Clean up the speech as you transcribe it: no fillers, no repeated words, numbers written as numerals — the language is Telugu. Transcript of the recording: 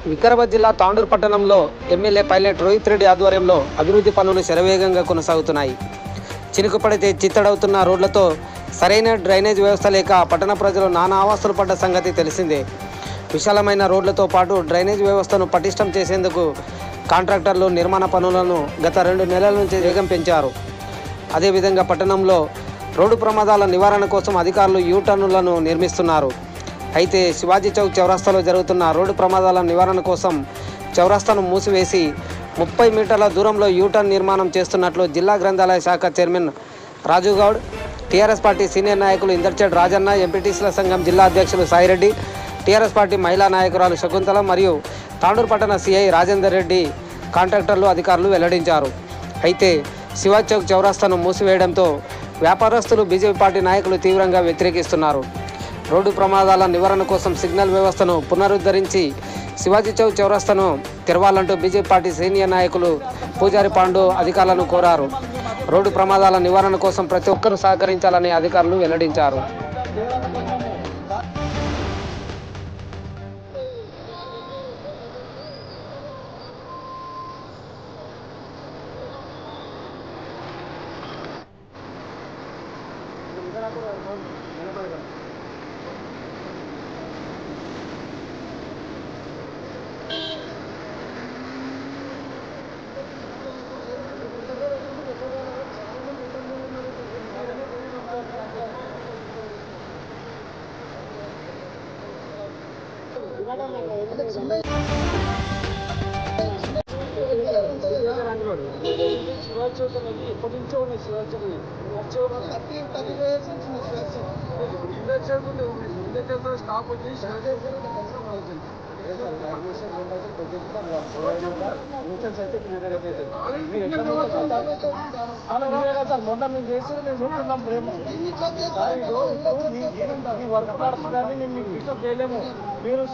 వికారాబాద్ జిల్లా తాండూరు పట్టణంలో ఎమ్మెల్యే పైలట్ రోహిత్ రెడ్డి ఆధ్వర్యంలో అభివృద్ధి పనులు శరవేగంగా కొనసాగుతున్నాయి. చినుకు పడితే చిత్తడవుతున్న రోడ్లతో సరైన డ్రైనేజ్ వ్యవస్థ లేక పట్టణ ప్రజలు నానా అవస్థలు పడ్డ సంగతి తెలిసిందే. విశాలమైన రోడ్లతో పాటు డ్రైనేజ్ వ్యవస్థను పటిష్టం చేసేందుకు కాంట్రాక్టర్లు నిర్మాణ పనులను గత 2 నెలల నుంచి వేగం పెంచారు. అదేవిధంగా పట్టణంలో రోడ్డు ప్రమాదాల నివారణ కోసం అధికారులు యూటర్నులను నిర్మిస్తున్నారు. అయితే శివాజీ చౌక్ చౌరస్తాలో జరుగుతున్న రోడ్డు ప్రమాదాల నివారణ కోసం చౌరస్తాను మూసివేసి 30 మీటర్ల దూరంలో యూటర్న్ నిర్మాణం చేస్తున్నట్లు జిల్లా గ్రంథాలయ శాఖ చైర్మన్ రాజు గౌడ్, టీఆర్ఎస్ పార్టీ సీనియర్ నాయకులు ఇందర్చెడ్ రాజన్న, ఎంపీటీసీల సంఘం జిల్లా అధ్యక్షులు సాయిరెడ్డి, టీఆర్ఎస్ పార్టీ మహిళా నాయకురాలు శకుంతల మరియు తాండూరు పట్టణ సిఐ రాజేందర్ రెడ్డి కాంట్రాక్టర్లు అధికారులు వెల్లడించారు. అయితే శివాజీ చౌక్ చౌరస్తాను మూసివేయడంతో వ్యాపారస్తులు, బీజేపీ పార్టీ నాయకులు తీవ్రంగా వ్యతిరేకిస్తున్నారు. రోడ్డు ప్రమాదాల నివారణ కోసం సిగ్నల్ వ్యవస్థను పునరుద్ధరించి శివాజీ చౌక్ చౌరస్తాను తెరవాలంటూ బీజేపీ పార్టీ సీనియర్ నాయకులు పూజారి పాండు అధికారులను కోరారు. రోడ్డు ప్రమాదాల నివారణ కోసం ప్రతి ఒక్కరూ సహకరించాలని అధికారులు వెల్లడించారు. మీరు